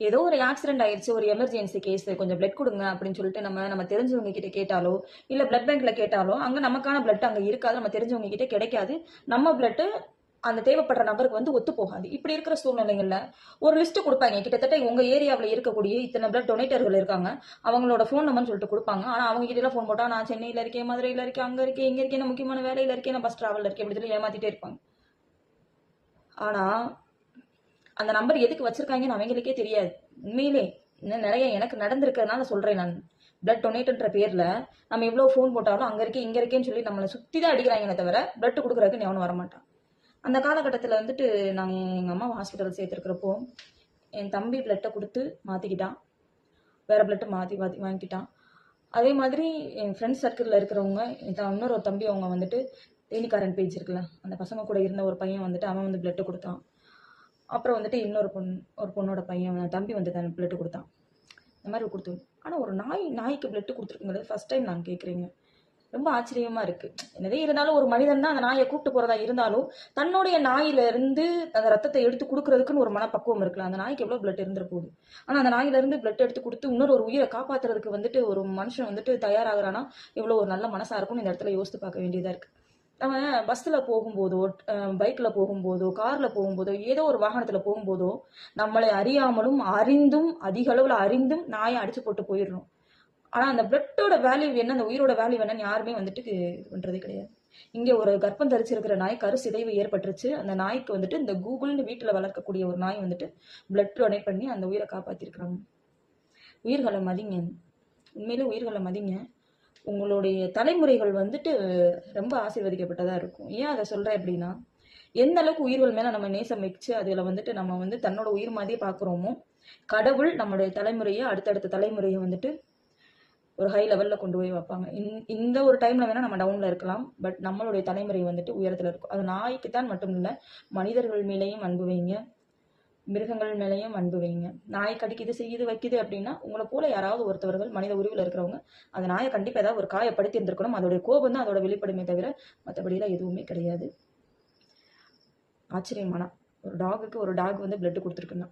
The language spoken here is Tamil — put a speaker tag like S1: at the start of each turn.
S1: ஏதோ ஒரு ஆக்சிடென்ட் ஆயிடுச்சு, ஒரு எமர்ஜென்சி கேஸ், கொஞ்சம் பிளட் கொடுங்க அப்படின்னு சொல்லிட்டு நம்ம தெரிஞ்சவங்க கிட்ட கேட்டாலோ, இல்ல பிளட் பேங்க்ல கேட்டாலோ, அங்க நமக்கான பிளட் அங்க இருக்காது, நம்ம தெரிஞ்சவங்க கிட்ட கிடைக்காது. நம்ம பிளட் அந்த தேவைப்படுற நபருக்கு வந்து ஒத்து போகாது. இப்படி இருக்கிற சூழ்நிலைகள்ல ஒரு லிஸ்ட் கொடுப்பாங்க. கிட்டத்தட்ட உங்க ஏரியாவில் இருக்கக்கூடிய இத்தனை பிளட் டொனேட்டர்கள் இருக்காங்க, அவங்களோட ஃபோன் நம்பர்னு சொல்லிட்டு கொடுப்பாங்க. ஆனா அவங்க கிட்ட எல்லாம் ஃபோன் போட்டா, நான் சென்னையில இருக்கேன், மதுரையில இருக்கேன், அங்க இருக்கேன், இங்க இருக்கேன், நான் முக்கியமான வேலையில இருக்கேன், நான் பஸ் டிராவல்ல இருக்கேன், அப்படி சொல்லி ஏமாத்திட்டே இருப்பாங்க. ஆனா அந்த நம்பர் எதுக்கு வச்சிருக்காங்கன்னு அவங்களுக்கே தெரியாது. உண்மையிலே இன்னும் நிறைய எனக்கு நடந்திருக்கிறதுனால சொல்றேன் நான். பிளட் டொனேட்ன்ற பேர்ல நம்ம எவ்வளவு ஃபோன் போட்டாலும் அங்க இருக்கே இங்க இருக்கேன்னு சொல்லி நம்மளை சுத்தி தான் அடிக்கிறாங்களே தவிர பிளட் கொடுக்குறதுக்கு எவனும் வரமாட்டான். அந்த காலகட்டத்தில் வந்துட்டு நாங்கள் எங்கள் அம்மா ஹாஸ்பிட்டல் சேர்த்துருக்கிறப்போ என் தம்பி பிளட்டை கொடுத்து மாற்றிக்கிட்டான், வேறு பிளட்டை மாற்றி மாற்றி வாங்கிக்கிட்டான். அதே மாதிரி என் ஃப்ரெண்ட்ஸ் சர்க்கிளில் இருக்கிறவங்க, இன்னொரு ஒரு தம்பி அவங்க வந்துட்டு தேனிக்காரன் பேஜ் இருக்குல்ல, அந்த பசங்க கூட இருந்த ஒரு பையன் வந்துட்டு அவன் வந்து பிளட்டு கொடுத்தான். அப்புறம் வந்துட்டு இன்னொரு பொண்ணோட பையன் தம்பி வந்து தான் பிளட்டு கொடுத்தான். இந்த மாதிரி கொடுத்து, ஆனால் ஒரு நாய்க்கு பிளட்டு கொடுத்துருக்குங்கிறது ஃபர்ஸ்ட் டைம் நான் கேட்குறீங்க. ரொம்ப ஆச்சரியமா இருக்கு. என்னதே இருந்தாலும் ஒரு மனிதன் தான் அந்த நாயை கூப்பிட்டு போறதா இருந்தாலும் தன்னுடைய நாயில இருந்து அந்த ரத்தத்தை எடுத்து கொடுக்கறதுக்குன்னு ஒரு மனப்பக்குவம் இருக்குல்ல. அந்த நாய்க்கு எவ்வளவு பிளட் இருந்துற போகுது. ஆனா அந்த நாயில இருந்து பிளட் எடுத்து கொடுத்து இன்னொரு ஒரு உயிரை காப்பாத்துறதுக்கு வந்துட்டு ஒரு மனுஷன் வந்துட்டு தயாராகிறானா எவ்வளவு ஒரு நல்ல மனசா இருக்கும்னு இந்த இடத்துல யோசித்து பார்க்க வேண்டியதா இருக்கு. நம்ம பஸ்ல போகும்போதோ, பைக்ல போகும்போதோ, கார்ல போகும்போதோ, ஏதோ ஒரு வாகனத்துல போகும்போதோ நம்மளை அறியாமலும் அறிந்தும் அதிக அளவுல அறிந்தும் நாயை அடிச்சு போட்டு போயிடணும். ஆனா அந்த பிளட்டோட வேல்யூ என்ன, அந்த உயிரோட வேல்யூ என்னன்னு யாருமே வந்துட்டு இது பண்றதே கிடையாது. இங்க ஒரு கர்ப்பம் தரிச்சிருக்கிற நாய் கருச்சிதைவு ஏற்பட்டுருச்சு. அந்த நாய்க்கு வந்துட்டு இந்த கூகுள்னு வீட்டுல வளர்க்கக்கூடிய ஒரு நாய் வந்துட்டு பிளட் டொனேட் பண்ணி அந்த உயிரை காப்பாத்திருக்கிறாங்க. உயிர்களை மதிங்க, உண்மையிலே உயிர்களை மதிங்க. உங்களுடைய தலைமுறைகள் வந்துட்டு ரொம்ப ஆசீர்வதிக்கப்பட்டதா இருக்கும். ஏன் அதை சொல்றேன் அப்படின்னா, எந்த அளவுக்கு உயிர்கள் மேல நம்ம நேசம் வச்சு அதுல வந்துட்டு நம்ம வந்து தன்னோட உயிர் மாதிரியே பாக்குறோமோ, கடவுள் நம்மளுடைய தலைமுறையை அடுத்தடுத்த தலைமுறையை வந்துட்டு ஒரு ஹை லெவல்ல கொண்டு போய் வைப்பாங்க. இந்த ஒரு டைம்ல வேணா நம்ம டவுன்ல இருக்கலாம், பட் நம்மளுடைய தலைமுறை வந்துட்டு உயரத்துல இருக்கும். அது நாய்க்கு தான் மட்டும் இல்ல, மனிதர்கள் மேலேயும் அன்பு வைங்க, மிருகங்கள் மேலேயும் அன்பு வைங்க. நாய் கடிக்குது செய்யுது வைக்குது அப்படின்னா உங்களை போல யாராவது ஒருத்தவர்கள் மனித உருவில் இருக்கிறவங்க அந்த நாயை கண்டிப்பா ஏதாவது ஒரு காயப்படுத்தி இருந்திருக்கணும். அதோடைய கோபம் தான் அதோட வெளிப்படுமே தவிர மற்றபடியெல்லாம் எதுவுமே கிடையாது. ஆச்சரியமானா ஒரு டாகுக்கு ஒரு டாக் வந்து பிளட் கொடுத்துருக்குன்னா